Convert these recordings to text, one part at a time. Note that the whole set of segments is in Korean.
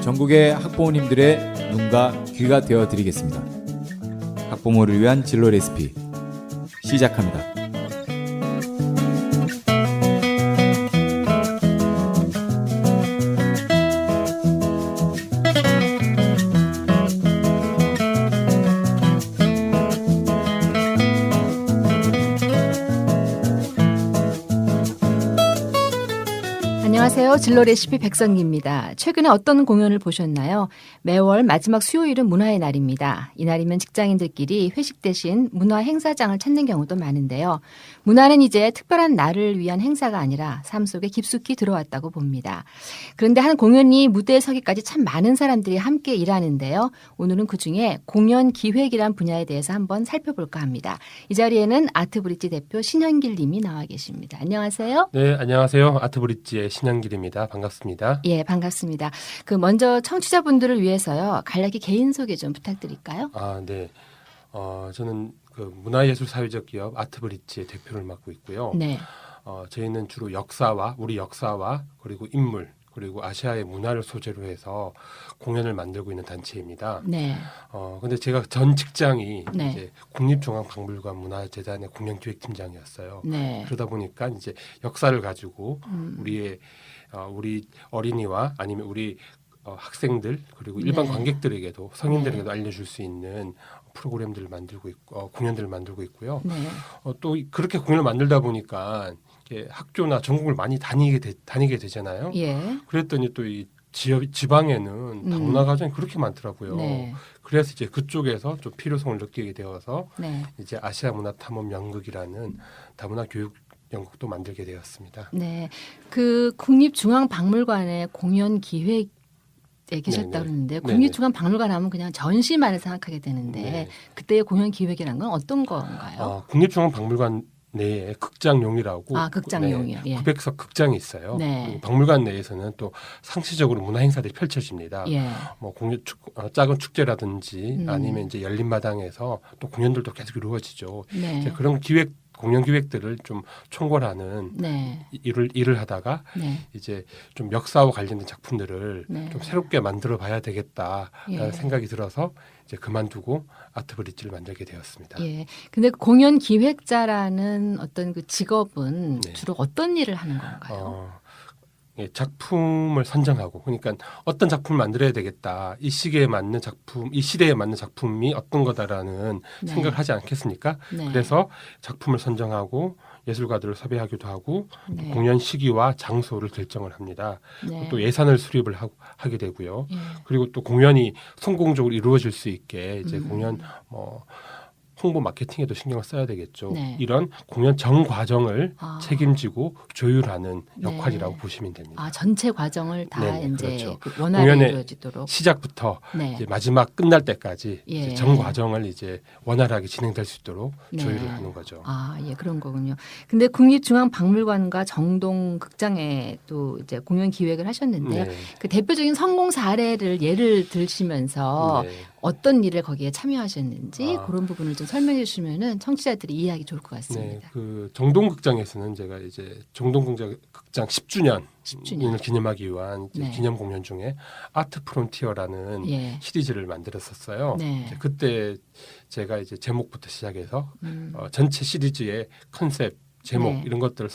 전국의 학부모님들의 눈과 귀가 되어 드리겠습니다. 학부모를 위한 진로 레시피 시작합니다. 안녕하세요. 진로 레시피 백선기입니다. 최근에 어떤 공연을 보셨나요? 매월 마지막 수요일은 문화의 날입니다. 이날이면 직장인들끼리 회식 대신 문화 행사장을 찾는 경우도 많은데요. 문화는 이제 특별한 날을 위한 행사가 아니라 삶 속에 깊숙이 들어왔다고 봅니다. 그런데 한 공연이 무대에 서기까지 참 많은 사람들이 함께 일하는데요. 오늘은 그중에 공연 기획이란 분야에 대해서 한번 살펴볼까 합니다. 이 자리에는 아트브릿지 대표 신현길 님이 나와 계십니다. 안녕하세요. 네, 안녕하세요. 아트브릿지의 신현길입니다. 반갑습니다. 예, 반갑습니다. 먼저 청취자분들을 위해서요. 간략히 개인 소개 좀 부탁드릴까요? 네. 저는 그 문화예술사회적 기업 아트브릿지의 대표를 맡고 있고요. 네. 저희는 주로 우리 역사와 그리고 인물 그리고 아시아의 문화를 소재로 해서 공연을 만들고 있는 단체입니다. 네. 근데 제가 전 직장이 네. 이제 국립중앙박물관 문화재단의 공연기획팀장이었어요. 네. 그러다 보니까 이제 역사를 가지고 우리 어린이와 아니면 우리 학생들 그리고 일반 네. 관객들에게도 성인들에게도 알려줄 수 있는 프로그램들을 만들고 있고 공연들을 만들고 있고요. 네. 또 그렇게 공연을 만들다 보니까 이렇게 학교나 전국을 많이 다니게 되잖아요. 예. 그랬더니 또 이 지방에는 다문화가정이 그렇게 많더라고요. 네. 그래서 이제 그쪽에서 좀 필요성을 느끼게 되어서 네. 이제 아시아 문화 탐험 연극이라는 다문화 교육 연극도 만들게 되었습니다. 네. 국립중앙박물관의 공연 기획 에 계셨다고 네네. 그러는데 네네. 국립중앙박물관 하면 그냥 전시만을 생각하게 되는데 네. 그때의 공연 기획이란 건 어떤 건가요? 국립중앙박물관 내에 극장용이라고 극장용이요. 예. 900석 극장이 있어요. 네. 그리고 박물관 내에서는 또 상시적으로 문화 행사들이 펼쳐집니다. 예. 작은 축제라든지 아니면 이제 열린 마당에서 또 공연들도 계속 이루어지죠. 네. 이제 그런 공연 기획들을 좀 총괄하는 네. 일을 하다가 네. 이제 좀 역사와 관련된 작품들을 네. 좀 새롭게 만들어 봐야 되겠다라는 예. 생각이 들어서 이제 그만두고 아트브릿지를 만들게 되었습니다. 예. 근데 공연 기획자라는 어떤 그 직업은 네. 주로 어떤 일을 하는 건가요? 작품을 선정하고 그러니까 어떤 작품을 만들어야 되겠다. 이 시기에 맞는 작품, 이 시대에 맞는 작품이 어떤 거다라는 네. 생각을 하지 않겠습니까? 네. 그래서 작품을 선정하고 예술가들을 섭외하기도 하고 네. 공연 시기와 장소를 결정을 합니다. 네. 또 예산을 수립을 하게 되고요. 예. 그리고 또 공연이 성공적으로 이루어질 수 있게 이제 공연 홍보 마케팅에도 신경을 써야 되겠죠. 네. 이런 공연 전 과정을 책임지고 책임지고 조율하는 네. 역할이라고 보시면 됩니다. 전체 과정을 다 네네, 이제 그렇죠. 원활히 공연의 이루어지도록. 시작부터 네. 이제 마지막 끝날 때까지 예. 이제 전 과정을 이제 원활하게 진행될 수 있도록 네. 조율을 하는 거죠. 예, 그런 거군요. 근데 국립중앙박물관과 정동극장에 또 이제 공연 기획을 하셨는데요. 네. 그 대표적인 성공 사례를 예를 들시면서 네. 어떤 일에 거기에 참여하셨는지 아. 그런 부분을 좀 설명해 주시면은 청취자들이 이해하기 좋을 것 네, 같습니다. 그 정동극장에서는 제가 이제 정동극장 10주년을 10주년. 기념하기 위한 이제 네. 기념 공연 중에 아트 프론티어라는 예. 시리즈를 만들었었어요. 네. 이제 그때 제가 이제 제목부터 시작해서 음. 전체 시리즈의 컨셉, 제목 네. 이런 것들을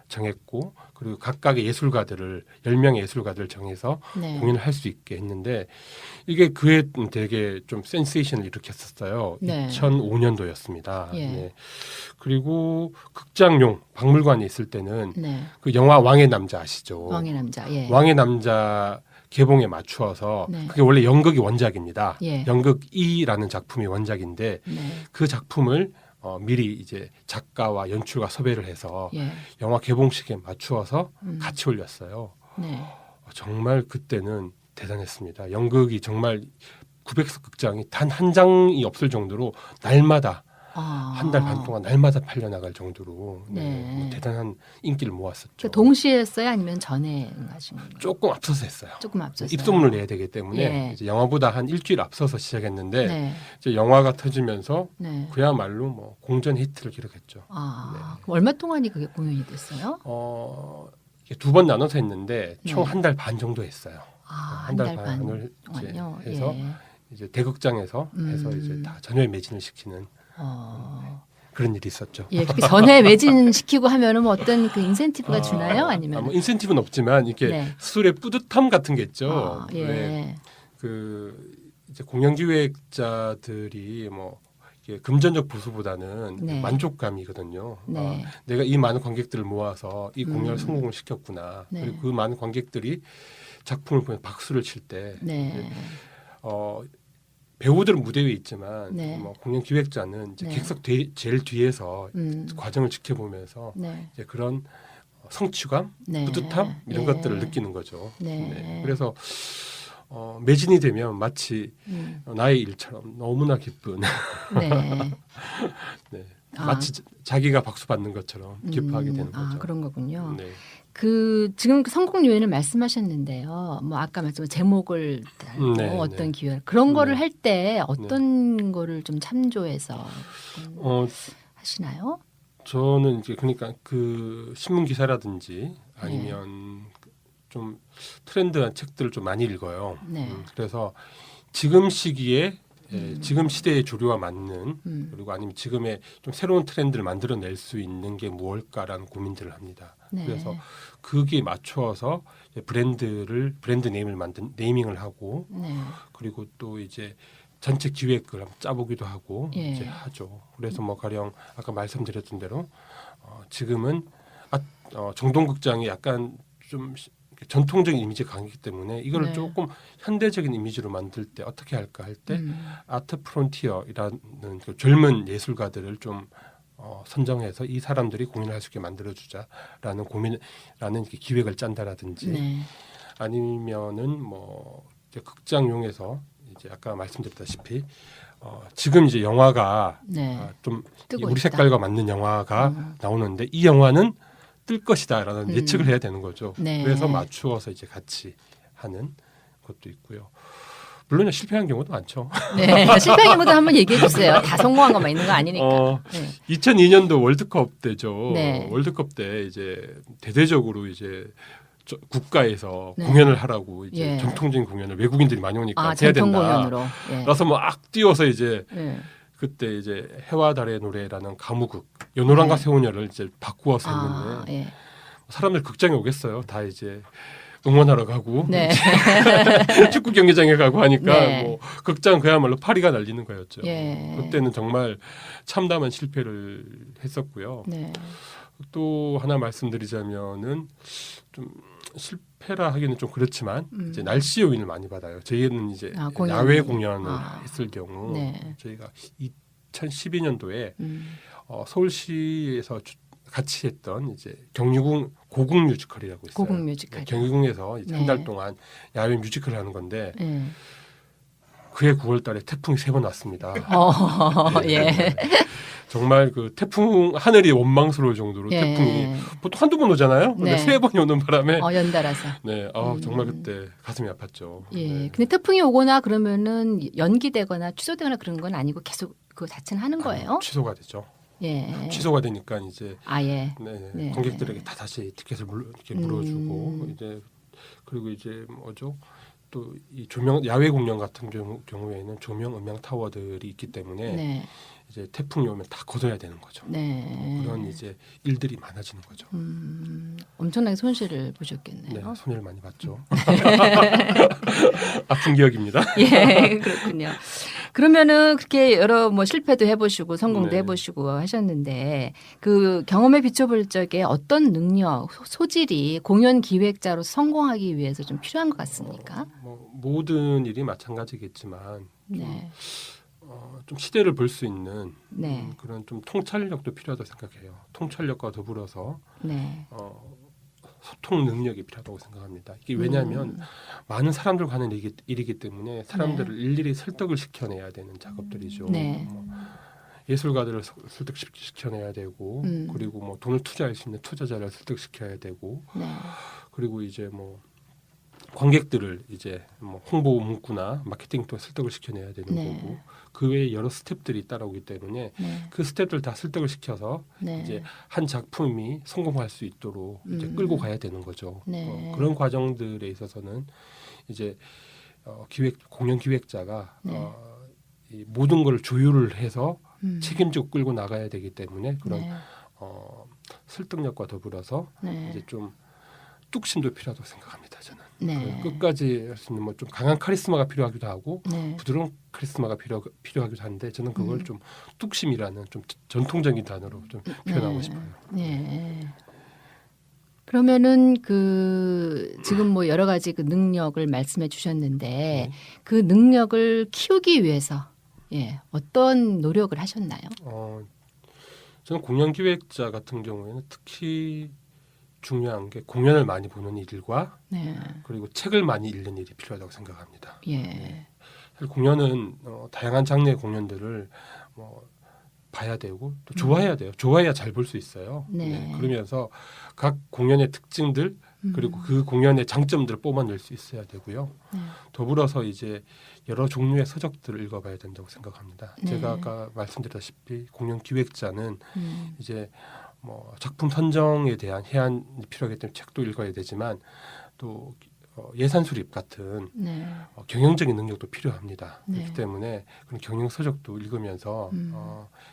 정했고 그리고 각각의 예술가들을 10명의 예술가들을 정해서 네. 공연을 할 수 있게 했는데 이게 그에 되게 좀 센세이션을 일으켰었어요. 네. 2005년도였습니다. 예. 그리고 극장용 박물관에 있을 때는 네. 그 영화 왕의 남자 아시죠? 왕의 남자. 예. 왕의 남자 개봉에 맞추어서 네. 그게 원래 연극이 원작입니다. 예. 연극 2라는 작품이 원작인데 네. 그 작품을 미리 이제 작가와 연출가 섭외를 해서 예. 영화 개봉식에 맞추어서 같이 올렸어요. 네. 정말 그때는 대단했습니다. 연극이 정말 900석 극장이 단 한 장이 없을 정도로 날마다 한 달 반 동안 날마다 팔려나갈 정도로 네. 뭐 대단한 인기를 모았었죠. 그 동시에 했어요? 아니면 전에 하신 건가요? 조금 앞서서 했어요. 조금 앞서서. 입소문을 내야 되기 때문에 예. 이제 영화보다 한 일주일 앞서서 시작했는데 네. 이제 영화가 터지면서 네. 그야말로 뭐 공전 히트를 기록했죠. 그럼 얼마 동안이 그게 공연이 됐어요? 이게 2번 나눠서 했는데 총 네. 한 달 반 정도 했어요. 한 달 반을 동안요. 이제 해서 예. 이제 대극장에서 해서 이제 다 전회 매진을 시키는 그런 일이 있었죠. 예, 그렇게 전에 매진시키고 하면은 뭐 어떤 그 인센티브가 주나요? 아니면 뭐 인센티브는 없지만 이렇게 네. 스스로의 뿌듯함 같은 게 있죠. 예. 왜 그 이제 공연 기획자들이 뭐 이게 금전적 보수보다는 네. 만족감이거든요. 네. 내가 이 많은 관객들을 모아서 이 공연을 성공을 시켰구나. 네. 그리고 그 많은 관객들이 작품을 보면 박수를 칠 때 네. 배우들은 무대 위에 있지만 네. 뭐 공연 기획자는 이제 네. 객석 제일 뒤에서 과정을 지켜보면서 네. 이제 그런 성취감, 네. 뿌듯함 이런 예. 것들을 느끼는 거죠. 네. 그래서 매진이 되면 마치 나의 일처럼 너무나 기쁜 네. 네. 마치 자기가 박수 받는 것처럼 기뻐하게 되는 거죠. 그런 거군요. 네. 그 지금 그 성공 요인을 말씀하셨는데요. 뭐 아까 말씀 제목을 달고 네, 어떤 네. 기획 그런 거를 네. 할 때 어떤 거를 좀 참조해서 하시나요? 저는 이제 그러니까 그 신문 기사라든지 아니면 좀 트렌드한 책들을 좀 많이 읽어요. 네. 그래서 지금 시기에 지금 시대의 조류와 맞는 그리고 아니면 지금의 좀 새로운 트렌드를 만들어낼 수 있는 게 무엇일까라는 고민들을 합니다. 네. 그래서 거기에 맞추어서 브랜드 네임을 네이밍을 하고 네. 그리고 또 이제 전체 기획을 한번 짜보기도 하고 예. 이제 하죠. 그래서 뭐 가령 아까 말씀드렸던 대로 지금은 정동극장이 약간 좀 전통적인 이미지가 강하기 때문에 이걸 네. 조금 현대적인 이미지로 만들 때 어떻게 할까 할 때 아트 프론티어이라는 그 젊은 예술가들을 좀 선정해서 이 사람들이 공연을 할 수 있게 만들어주자라는 고민라는 기획을 짠다라든지 네. 아니면은 뭐 이제 극장용에서 이제 아까 말씀드렸다시피 지금 이제 영화가 네. 좀 뜨고 우리 있다. 색깔과 맞는 영화가 나오는데 이 영화는 뜰 것이다라는 예측을 해야 되는 거죠. 네. 그래서 맞추어서 이제 같이 하는 것도 있고요. 물론 실패한 경우도 많죠. 네. 실패한 경우도 한번 얘기해 주세요. 다 성공한 것만 있는 거 아니니까. 네. 2002년도 월드컵 때죠. 네. 월드컵 때 이제 대대적으로 이제 국가에서 네. 공연을 하라고 이제 예. 전통적인 공연을 외국인들이 많이 오니까 해야 전통 된다. 공연으로. 예. 그래서 막 뛰어서 이제 예. 그때 이제 해와 달의 노래라는 가무극 연호랑과 네. 세호녀를 이제 바꾸어서 했는데 예. 사람들 극장에 오겠어요. 다 이제 응원하러 가고 네. 축구 경기장에 가고 하니까 네. 뭐 극장 그야말로 파리가 날리는 거였죠. 예. 그때는 정말 참담한 실패를 했었고요. 네. 또 하나 말씀드리자면은 좀 실패라 하기는 좀 그렇지만 이제 날씨 요인을 많이 받아요. 저희는 이제 공연. 야외 공연을 했을 경우 네. 저희가 2012년도에 서울시에서 같이 했던 이제 경희궁 고궁 뮤지컬이라고 있어요. 고궁 뮤지컬. 경희궁에서 네. 한 달 동안 야외 뮤지컬을 하는 건데 예. 그해 9월달에 태풍이 3번 왔습니다. 예. 정말 그 태풍 하늘이 원망스러울 정도로 예. 태풍이 보통 한두 번 오잖아요. 근데 네. 3번이 오는 바람에 연달아서. 네, 정말 그때 가슴이 아팠죠. 예. 네. 근데 태풍이 오거나 그러면은 연기되거나 취소되거나 그런 건 아니고 계속 그 자체는 하는 거예요? 취소가 됐죠. 예. 취소가 되니까 이제 예. 네, 관객들에게 다 다시 티켓을 이렇게 물어주고 이제 그리고 이제 뭐죠? 또 이 조명 야외 공연 같은 경우에는 조명 음향 타워들이 있기 때문에 네. 이제 태풍이 오면 다 걷어야 되는 거죠. 네. 그런 이제 일들이 많아지는 거죠. 엄청나게 손실을 보셨겠네요. 네, 손해를 많이 봤죠. 아픈 기억입니다. 예, 그렇군요. 그러면은 그렇게 여러 뭐 실패도 해보시고 성공도 네. 해보시고 하셨는데 그 경험에 비춰볼 적에 어떤 능력, 소질이 공연 기획자로 성공하기 위해서 좀 필요한 것 같습니까? 뭐 모든 일이 마찬가지겠지만 네, 좀 시대를 볼 수 있는 네, 그런 좀 통찰력도 필요하다고 생각해요. 통찰력과 더불어서 네, 소통 능력이 필요하다고 생각합니다. 이게 왜냐하면 많은 사람들과 하는 일이기 때문에 사람들을 일일이 설득을 시켜내야 되는 작업들이죠. 네. 예술가들을 설득시켜내야 되고 그리고 뭐 돈을 투자할 수 있는 투자자를 설득시켜야 되고 네. 그리고 이제 뭐 관객들을 이제 뭐 홍보 문구나 마케팅 또 설득을 시켜내야 되는 네. 거고 그 외에 여러 스텝들이 따라오기 때문에 네. 그 스텝들 다 설득을 시켜서 네. 이제 한 작품이 성공할 수 있도록 이제 끌고 가야 되는 거죠. 네. 그런 과정들에 있어서는 이제 공연 기획자가 네. 이 모든 걸 조율을 해서 책임지고 끌고 나가야 되기 때문에 그런 네. 설득력과 더불어서 네. 이제 좀 뚝심도 필요하다고 생각합니다. 저는 네. 끝까지 할 수 있는 뭐 좀 강한 카리스마가 필요하기도 하고 네. 부드러운 카리스마가 필요하기도 한데 저는 그걸 좀 뚝심이라는 좀 전통적인 단어로 좀 표현하고 싶어요. 네. 그러면은 그 지금 뭐 여러 가지 그 능력을 말씀해 주셨는데 그 능력을 키우기 위해서 예, 어떤 노력을 하셨나요? 저는 공연 기획자 같은 경우에는 특히 중요한 게 공연을 많이 보는 일과 네. 그리고 책을 많이 읽는 일이 필요하다고 생각합니다. 예. 사실 공연은 다양한 장르의 공연들을 봐야 되고 또 좋아해야 돼요. 좋아해야 잘 볼 수 있어요. 네. 그러면서 각 공연의 특징들 그리고 그 공연의 장점들을 뽑아낼 수 있어야 되고요. 네. 더불어서 이제 여러 종류의 서적들을 읽어봐야 된다고 생각합니다. 네. 제가 아까 말씀드렸다시피 공연 기획자는 이제 뭐 작품 선정에 대한 해안이 필요하기 때문에 책도 읽어야 되지만 또 예산 수립 같은 네. 경영적인 능력도 필요합니다. 네. 그렇기 때문에 그런 경영 서적도 읽으면서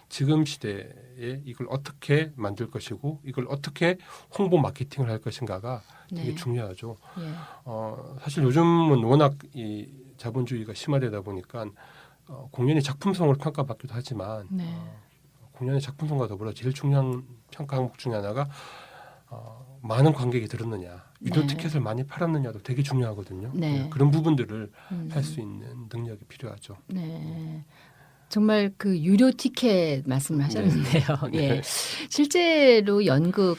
지금 시대에 이걸 어떻게 만들 것이고 이걸 어떻게 홍보 마케팅을 할 것인가가 되게 네. 중요하죠. 예. 사실 요즘은 워낙 이 자본주의가 심화되다 보니까 공연의 작품성을 평가받기도 하지만 네. 공연의 작품성과 더불어 제일 중요한 평가 항목 중에 하나가 많은 관객이 들었느냐, 유도 네. 티켓을 많이 팔았느냐도 되게 중요하거든요. 네. 그런 부분들을 할 수 있는 능력이 필요하죠. 네. 정말 그 유료 티켓 말씀을 하셨는데요. 네. 예. 실제로 연극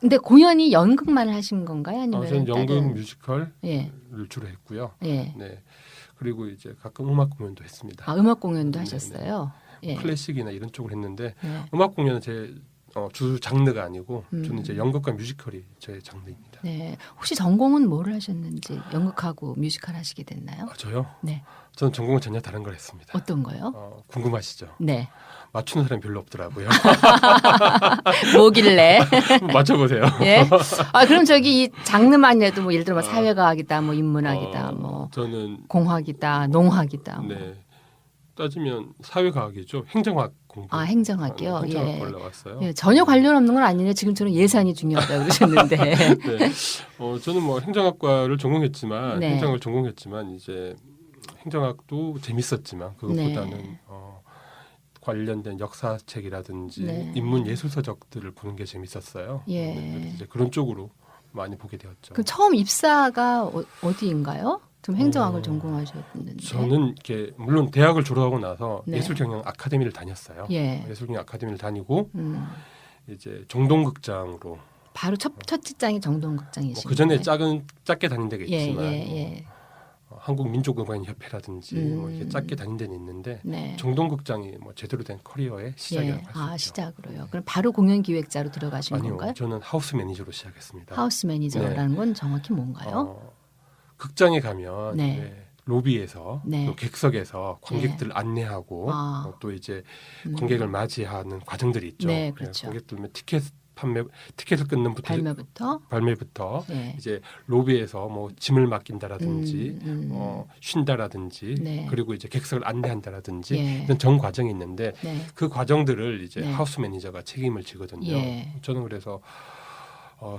근데 공연이 연극만 하신 건가요? 아니면 저는 연극 뮤지컬을 예. 주로 했고요. 예. 네. 그리고 이제 가끔 음악 공연도 했습니다. 아, 음악 공연도 네, 하셨어요. 예. 클래식이나 이런 쪽을 했는데 네. 음악 공연은 제 주 장르가 아니고 저는 이제 연극과 뮤지컬이 제 장르입니다. 네. 혹시 전공은 뭐를 하셨는지 연극하고 뮤지컬 하시게 됐나요? 저요? 네. 저는 전공은 전혀 다른 걸 했습니다. 어떤 거요? 궁금하시죠? 네. 맞추는 사람이 별로 없더라고요. 뭐길래? 맞춰보세요. 예. 아, 그럼 저기 이 장르만 해도 뭐 예를 들어 뭐 사회과학이다, 뭐 인문학이다, 뭐 저는 공학이다, 농학이다. 뭐. 네 따지면 사회과학이죠. 행정학 공부. 아, 행정학이요? 행정학 예. 올라왔어요. 예, 전혀 관련 없는 건 아니네요. 지금처럼 예산이 중요하다고 그러셨는데. 네. 저는 뭐 행정학과를 전공했지만 네. 행정을 전공했지만 이제 행정학도 재밌었지만 그것보다는 네. 관련된 역사책이라든지 네. 인문 예술 서적들을 보는 게 재밌었어요. 예. 그래서 이제 그런 쪽으로 많이 보게 되었죠. 그 처음 입사가 어디인가요? 좀 행정학을 전공하셨는데. 저는 이렇게 물론 대학을 졸업하고 나서 네. 예술경영 아카데미를 다녔어요. 예. 예술경영 아카데미를 다니고 이제 정동극장으로 바로 첫 직장이 정동극장이시죠. 그 전에 작게 다닌 데가 예, 있지만 예. 한국민족음악협회라든지 뭐 이렇게 작게 다닌 데는 있는데 네. 정동극장이 뭐 제대로 된 커리어의 시작이라고 예. 할 수 아, 있죠. 시작으로요. 그럼 바로 공연 기획자로 들어가신 아니요, 건가요? 저는 하우스 매니저로 시작했습니다. 하우스 매니저라는 건 정확히 뭔가요? 극장에 가면 네. 네, 로비에서 네. 또 객석에서 관객들을 안내하고 아. 또 이제 관객을 맞이하는 과정들이 있죠. 네, 그렇죠. 관객들 티켓을 끊는 발매부터 네. 이제 로비에서 뭐 짐을 맡긴다라든지 쉰다라든지 네. 그리고 이제 객석을 안내한다라든지 예. 이런 전 과정이 있는데 네. 그 과정들을 이제 네. 하우스 매니저가 책임을 지거든요. 예. 저는 그래서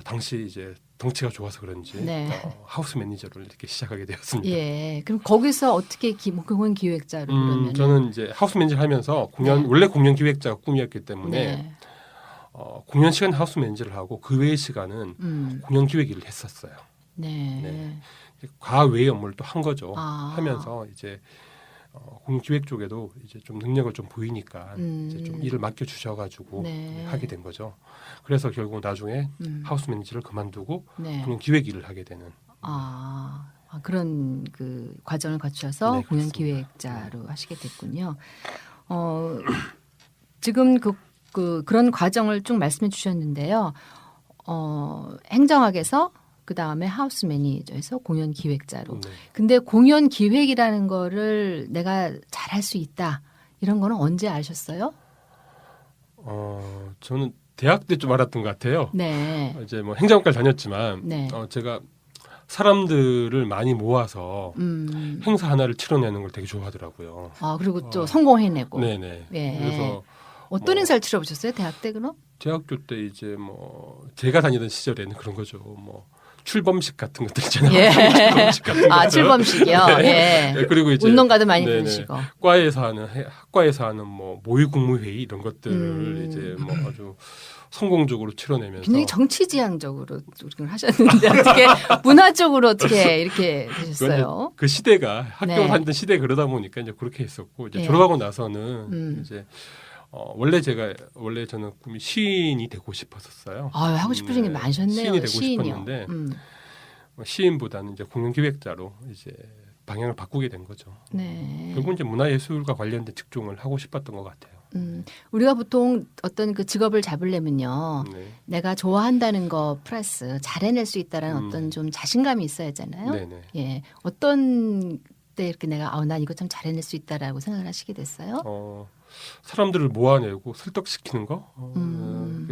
당시 이제 덩치가 좋아서 그런지 네. 하우스 매니저를 이렇게 시작하게 되었습니다. 예. 그럼 거기서 어떻게 공연 기획자로 그러면? 저는 이제 하우스 매니저를 하면서 네. 원래 공연 기획자가 꿈이었기 때문에 네. 공연 시간 하우스 매니저를 하고 그 외의 시간은 공연 기획 일을 했었어요. 네. 네. 과외의 업무를 또 한 거죠. 아. 하면서 이제 공연 기획 쪽에도 이제 좀 능력을 좀 보이니까 이제 좀 일을 맡겨 주셔가지고 네. 하게 된 거죠. 그래서 결국 나중에 하우스 매니저를 그만두고 네. 공연 기획 일을 하게 되는. 그런 그 과정을 거쳐서 네, 공연 그렇습니다. 기획자로 하시게 됐군요. 지금 그런 과정을 쭉 말씀해 주셨는데요. 행정학에서 그 다음에 하우스 매니저에서 공연 기획자로. 네. 근데 공연 기획이라는 거를 내가 잘할 수 있다. 이런 거는 언제 아셨어요? 저는 대학 때 좀 알았던 것 같아요. 네. 이제 뭐 행정학과를 다녔지만 네. 제가 사람들을 많이 모아서 행사 하나를 치러내는 걸 되게 좋아하더라고요. 그리고 또 성공해내고. 네네. 예. 그래서 어떤 행사를 치러보셨어요? 대학 때 그럼? 대학교 때 이제 뭐 제가 다니던 시절에는 그런 거죠. 뭐 출범식 같은 것들 있잖아요. 예. 출범식 같은 것들. 출범식이요. 네. 예. 그리고 이제 운동가도 많이 네네. 부르시고. 학과에서 하는 뭐 모의국무회의 이런 것들을 이제 뭐 아주 성공적으로 치러내면서 굉장히 정치지향적으로 하셨는데 어떻게 문화 쪽으로 어떻게 이렇게 되셨어요? 그 시대가 학교 네. 다니던 시대 그러다 보니까 이제 그렇게 했었고 이제 예. 졸업하고 나서는 이제 원래 저는 꿈이 시인이 되고 싶었었어요. 하고 싶으신 게 많으셨네요. 시인이 되고 시인이요. 싶었는데 시인보다는 이제 공연기획자로 이제 방향을 바꾸게 된 거죠. 네. 결국 이제 문화예술과 관련된 직종을 하고 싶었던 것 같아요. 우리가 보통 어떤 그 직업을 잡으려면요, 네. 내가 좋아한다는 거 플러스 잘 해낼 수 있다라는 어떤 좀 자신감이 있어야 하잖아요. 네네. 예, 어떤 때 이렇게 내가 난 이거 좀 잘 해낼 수 있다라고 생각을 하시게 됐어요? 사람들을 모아내고 설득시키는 거.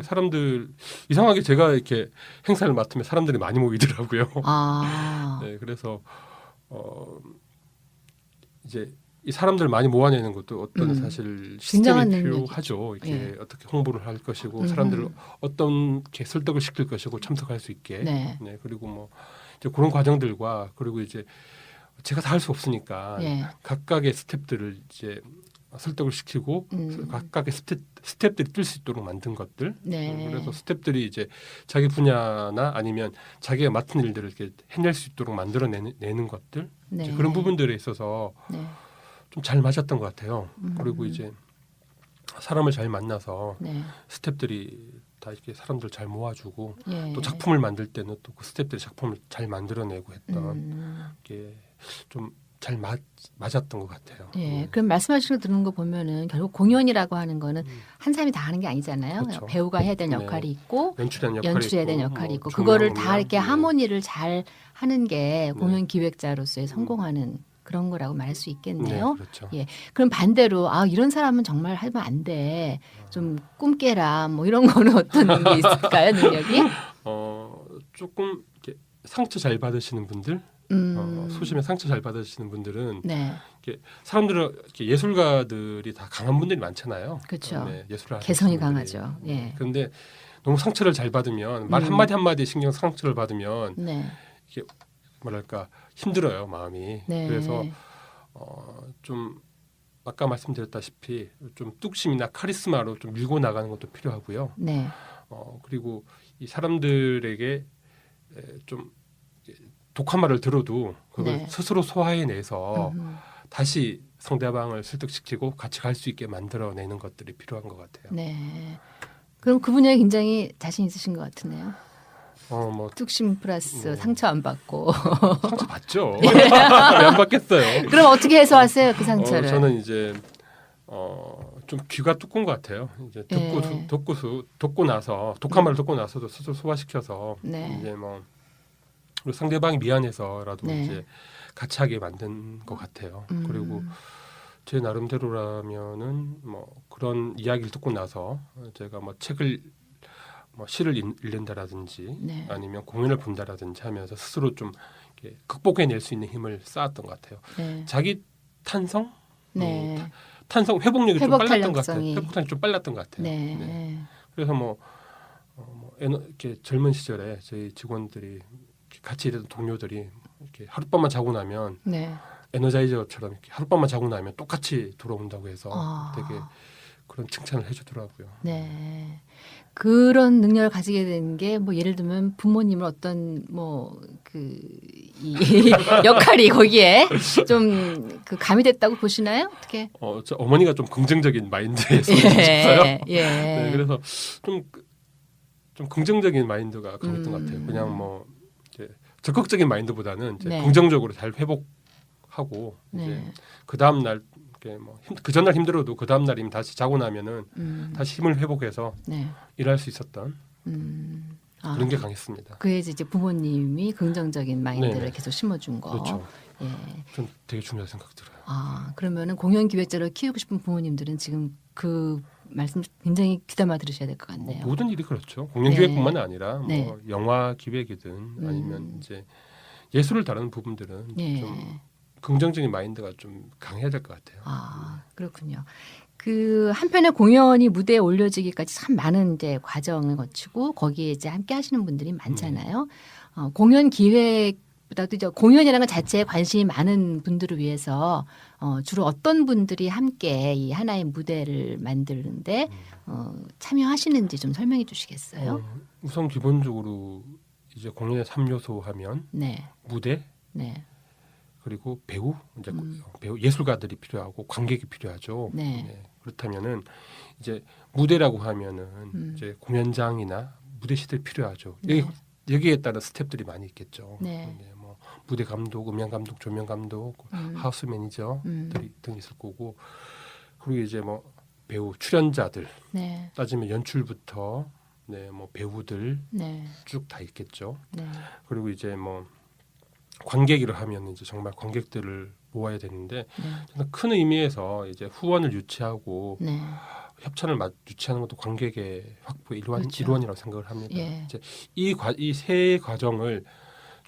사람들 이상하게 제가 이렇게 행사를 맡으면 사람들이 많이 모이더라고요. 네, 그래서 이제 이 사람들 많이 모아내는 것도 어떤 사실 굉장한 시스템이 능력이죠. 필요하죠. 이렇게 예. 어떻게 홍보를 할 것이고 사람들을 어떻게 설득을 시킬 것이고 참석할 수 있게. 네. 네, 그리고 뭐 이제 그런 과정들과 그리고 이제 제가 다 할 수 없으니까 예. 각각의 스텝들을 이제 설득을 시키고 각각의 스텝들이 뛸 수 있도록 만든 것들. 네. 그래서 스텝들이 이제 자기 분야나 아니면 자기가 맡은 일들을 이렇게 해낼 수 있도록 만들어내는 것들. 네. 이제 그런 부분들에 있어서 네. 좀 잘 맞았던 것 같아요. 그리고 이제 사람을 잘 만나서 네. 스텝들이 다 이렇게 사람들 잘 모아주고 예. 또 작품을 만들 때는 또 그 스텝들이 작품을 잘 만들어내고 했던 게 좀 잘 맞았던 것 같아요. 예, 그럼 말씀하시는 거 듣는 거 보면은 결국 공연이라고 하는 거는 한 사람이 다 하는 게 아니잖아요. 그렇죠. 배우가 해야 될 네. 역할이 있고 연출해야 연출해야 될 역할이 있고 그거를 다 이렇게 하모니를 잘 하는 게 공연 기획자로서의 성공하는 그런 거라고 말할 수 있겠네요. 네, 그렇죠. 예. 그럼 반대로 이런 사람은 정말 하면 안 돼. 좀 꿈 깨라. 뭐 이런 거는 어떤 게 있을까요, 능력이? 조금 이렇게 상처 잘 받으시는 분들, 소심해 상처 잘 받으시는 분들은 네. 이렇게 사람들은 이렇게 예술가들이 다 강한 분들이 많잖아요. 그렇죠. 네, 예술을 개성이 하시는 분들이. 강하죠. 예. 그런데 너무 상처를 잘 받으면 말 한마디 한마디 신경 상처를 받으면 네. 이게 뭐랄까 힘들어요 마음이. 네. 그래서 좀 아까 말씀드렸다시피 좀 뚝심이나 카리스마로 좀 밀고 나가는 것도 필요하고요. 네. 그리고 이 사람들에게 좀 독한 말을 들어도 그걸 네. 스스로 소화해내서 다시 상대방을 설득시키고 같이 갈 수 있게 만들어내는 것들이 필요한 것 같아요. 네. 그럼 그 분야에 굉장히 자신 있으신 것 같으네요. 뭐 뚝심 플러스 네. 상처 안 받고. 상처 받죠. 왜 안 받겠어요? 그럼 어떻게 해소하세요 그 상처를? 저는 이제 좀 귀가 두꺼운 것 같아요. 이제 예. 듣고 나서 독한 말을 듣고 나서도 스스로 소화시켜서 네. 이제 뭐 그리고 상대방이 미안해서라도 네. 이제 같이 하게 만든 것 같아요. 그리고 제 나름대로라면은 뭐 그런 이야기를 듣고 나서 제가 뭐 시를 읽는다라든지 네. 아니면 공연을 본다라든지 하면서 스스로 좀 이렇게 극복해낼 수 있는 힘을 쌓았던 것 같아요. 네. 자기 탄성, 네. 탄성 회복력이 좀 회복 빨랐던 것 같아요. 탄력성이. 회복력이 좀 빨랐던 것 같아요. 네. 네. 그래서 이렇게 젊은 시절에 저희 직원들이 이렇게 같이 일하던 동료들이 이렇게 하룻밤만 자고 나면 네. 에너자이저처럼 이렇게 하룻밤만 자고 나면 똑같이 돌아온다고 해서 되게 그런 칭찬을 해주더라고요. 네. 그런 능력을 가지게 된 게 뭐 예를 들면 부모님을 어떤 이 역할이 거기에 좀 그 가미됐다고 보시나요? 어떻게? 저 어머니가 좀 긍정적인 마인드에 있어요. 예. 네, 그래서 좀 긍정적인 마인드가 강했던 것 같아요. 그냥 뭐 이제 적극적인 마인드보다는 이제 네. 긍정적으로 잘 회복하고 네. 이제 그 다음 날 이렇게 뭐 그 전날 힘들어도 그 다음 날이면 다시 자고 나면은 다시 힘을 회복해서 네. 일할 수 있었던 아, 그런 게 강했습니다. 그에 이제 부모님이 긍정적인 마인드를 네네. 계속 심어준 거. 그렇죠. 예. 좀 되게 중요하다고 생각 들어요. 아, 그러면은 공연 기획자를 키우고 싶은 부모님들은 지금 그 말씀 굉장히 귀담아 들으셔야 될 것 같네요. 모든 일이 그렇죠. 공연 네. 기획뿐만 아니라 뭐 네. 영화 기획이든 아니면 이제 예술을 다루는 부분들은 예. 좀 긍정적인 마인드가 좀 강해야 될 것 같아요. 아, 그렇군요. 그 한편의 공연이 무대에 올려지기까지 참 많은 이제 과정을 거치고 거기에 이제 함께 하시는 분들이 많잖아요. 공연 기획보다도 이제 공연이라는 것 자체에 관심이 많은 분들을 위해서 주로 어떤 분들이 함께 이 하나의 무대를 만드는데 참여하시는지 좀 설명해 주시겠어요? 우선 기본적으로 이제 공연의 3요소 하면 네, 무대 네, 그리고 배우 이제 배우 예술가들이 필요하고 관객이 필요하죠. 네. 그렇다면은 이제 무대라고 하면은 이제 공연장이나 무대 시설이 필요하죠. 네. 여기에 따른 스텝들이 많이 있겠죠. 네. 뭐 무대 감독, 음향 감독, 조명 감독, 하우스 매니저들이 등 있을 거고 그리고 이제 뭐 배우 출연자들 네, 따지면 연출부터 뭐 배우들 네, 쭉 다 있겠죠. 네, 그리고 이제 뭐 관객이라 하면 이제 정말 관객들을 모아야 되는데 저는 큰 의미에서 이제 후원을 유치하고 네. 협찬을 유치하는 것도 관객의 확보의 그렇죠. 일환이라고 생각을 합니다. 예. 이제 이 세 과정을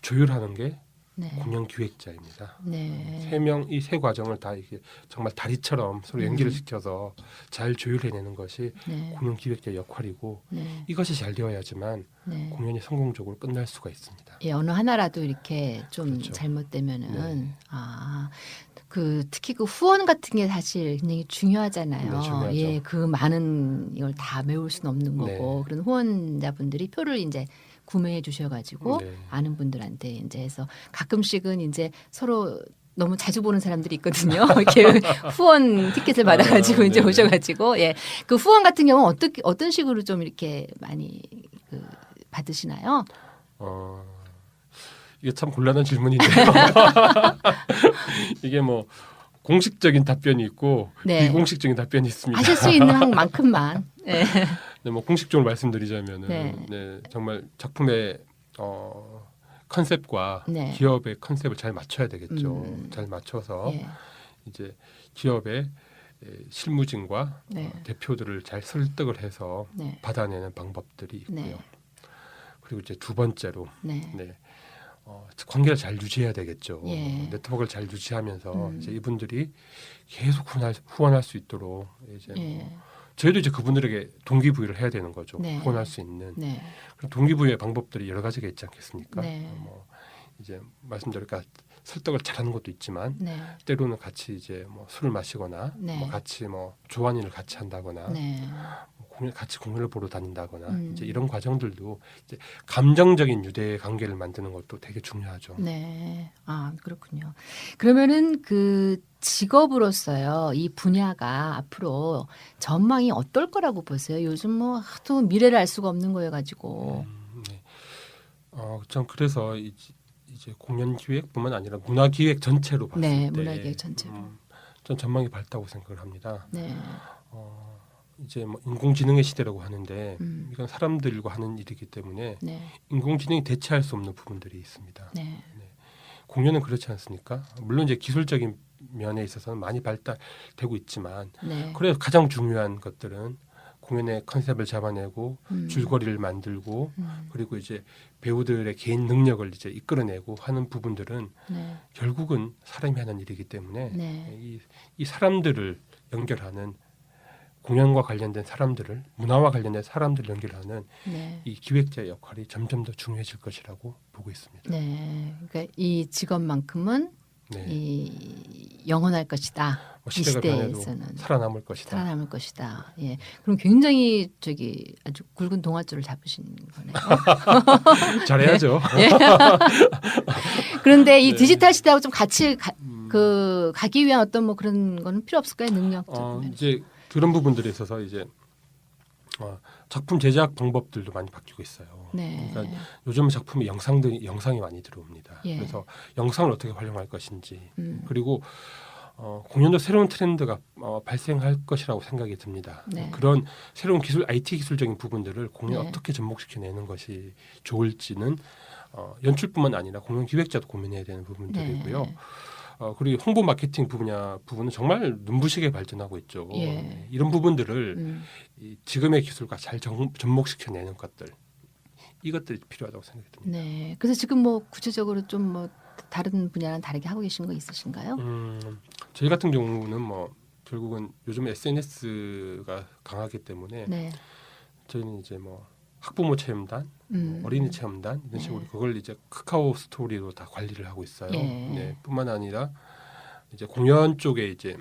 조율하는 게 네. 공연 기획자입니다. 네. 이 세 과정을 다 이게 정말 다리처럼 서로 연결을 시켜서 잘 조율해내는 것이 네. 공연 기획자의 역할이고 네. 이것이 잘 되어야지만 네. 공연이 성공적으로 끝날 수가 있습니다. 예, 어느 하나라도 이렇게 좀 그렇죠. 잘못되면은 네. 특히 그 후원 같은 게 사실 굉장히 중요하잖아요. 네, 중요하죠. 예, 그 많은 이걸 다 메울 수는 없는 거고 네. 그런 후원자분들이 표를 이제 구매해 주셔가지고 네. 아는 분들한테 이제 해서 가끔씩은 이제 서로 너무 자주 보는 사람들이 있거든요. 이렇게 후원 티켓을 받아가지고 이제 네네. 오셔가지고 예, 그 후원 같은 경우는 어떤 식으로 좀 이렇게 많이 받으시나요? 이게 참 곤란한 질문인데요. 이게 뭐 공식적인 답변이 있고 네. 비공식적인 답변이 있습니다. 하실 수 있는 만큼만. 네. 네, 뭐 공식적으로 말씀드리자면은 네. 정말 작품의 컨셉과 네. 기업의 컨셉을 잘 맞춰야 되겠죠. 잘 맞춰서 예. 이제 기업의 실무진과 네. 대표들을 잘 설득을 해서 네. 받아내는 방법들이 있고요. 네. 그리고 이제 두 번째로 네. 관계를 잘 유지해야 되겠죠. 예. 네트워크를 잘 유지하면서 이제 이분들이 계속 후원할 수 있도록 이제 예. 저희도 이제 그분들에게 동기부여를 해야 되는 거죠. 네. 후원할 수 있는 네. 그런 동기부여의 방법들이 여러 가지가 있지 않겠습니까? 네. 뭐 이제 말씀드릴까 설득을 잘하는 것도 있지만 네. 때로는 같이 이제 뭐 술을 마시거나 네. 뭐 같이 뭐 좋아하는 일을 같이 한다거나 네. 같이 공연을 보러 다닌다거나 이제 음. 이런 과정들도 이제 감정적인 유대 관계를 만드는 것도 되게 중요하죠. 네. 아, 그렇군요. 그러면은 그 직업으로서요, 이 분야가 앞으로 전망이 어떨 거라고 보세요? 요즘 뭐 하도 미래를 알 수가 없는 거여 가지고. 네. 전 그래서 이제 공연 기획뿐만 아니라 문화 기획 전체로 봤을 네, 때, 문화기획 전체로. 전 전망이 밝다고 생각을 합니다. 네. 이제 뭐 인공지능의 시대라고 하는데 음. 이건 사람들과 하는 일이기 때문에 네. 인공지능이 대체할 수 없는 부분들이 있습니다. 네. 공연은 그렇지 않습니까? 물론 이제 기술적인 면에 있어서는 많이 발달되고 있지만 네. 그래서 가장 중요한 것들은 공연의 컨셉을 잡아내고 줄거리를 만들고 그리고 이제 배우들의 개인 능력을 이제 이끌어내고 하는 부분들은 네. 결국은 사람이 하는 일이기 때문에 네. 이 사람들을 연결하는 공연과 관련된 사람들을 문화와 관련된 사람들을 연결하는 네. 이 기획자의 역할이 점점 더 중요해질 것이라고 보고 있습니다. 네. 그러니까 이 직업만큼은 네. 이 영원할 것이다. 뭐 이 시대가 변해도 시대에서는 살아남을 것이다. 살아남을 것이다. 예. 그럼 굉장히 아주 굵은 동아줄을 잡으신 거네요. 잘해야죠. 예. 그런데 이 네. 디지털 시대하고 좀 같이 가기 위한 어떤 뭐 그런 거는 필요 없을까요? 능력적. 이제 그런 부분들에 있어서 이제 작품 제작 방법들도 많이 바뀌고 있어요. 네. 그러니까 요즘 작품에 영상이 많이 들어옵니다. 예. 그래서 영상을 어떻게 활용할 것인지 그리고 공연도 새로운 트렌드가 발생할 것이라고 생각이 듭니다. 네. 그런 새로운 기술, IT 기술적인 부분들을 공연에 네. 어떻게 접목시켜내는 것이 좋을지는 연출뿐만 아니라 공연 기획자도 고민해야 되는 부분들이고요. 네. 그리고 홍보 마케팅 부분은 정말 눈부시게 발전하고 있죠. 예. 이런 부분들을 이 지금의 기술과 잘 접목시켜내는 것들, 이것들이 필요하다고 생각이 듭니다. 네. 그래서 지금 뭐 구체적으로 좀 뭐 다른 분야랑 다르게 하고 계신 거 있으신가요? 저희 같은 경우는 뭐 결국은 요즘 SNS가 강하기 때문에 네. 저희는 이제 뭐 학부모 체험단, 어린이 체험단 이런 식으로 네. 그걸 이제 카카오 스토리로 다 관리를 하고 있어요. 예. 네, 뿐만 아니라 이제 공연 쪽에 이제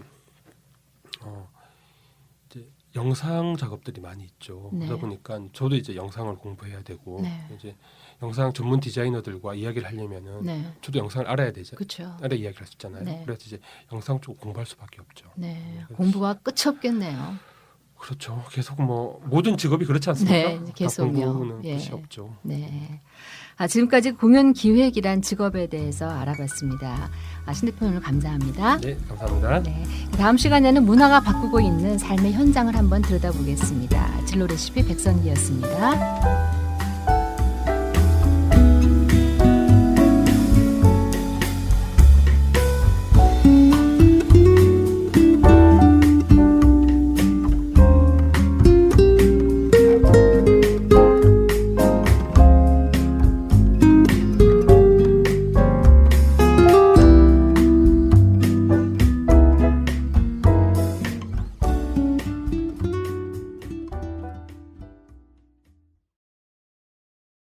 영상 작업들이 많이 있죠. 네. 그러다 보니까 저도 이제 영상을 공부해야 되고 네. 이제 영상 전문 디자이너들과 이야기를 하려면은 네. 저도 영상을 알아야 되죠. 그렇죠. 알아야 이야기를 할 수 있잖아요. 네. 그래서 이제 영상 쪽 공부할 수밖에 없죠. 네. 공부가 끝이 없겠네요. 그렇죠. 계속 뭐 모든 직업이 그렇지 않습니까? 네, 다 계속요. 공부는 예. 끝이 없죠. 네. 지금까지 공연 기획이란 직업에 대해서 알아봤습니다. 신대표 오늘 감사합니다. 네, 감사합니다. 네. 다음 시간에는 문화가 바꾸고 있는 삶의 현장을 한번 들여다보겠습니다. 진로 레시피 백선기였습니다.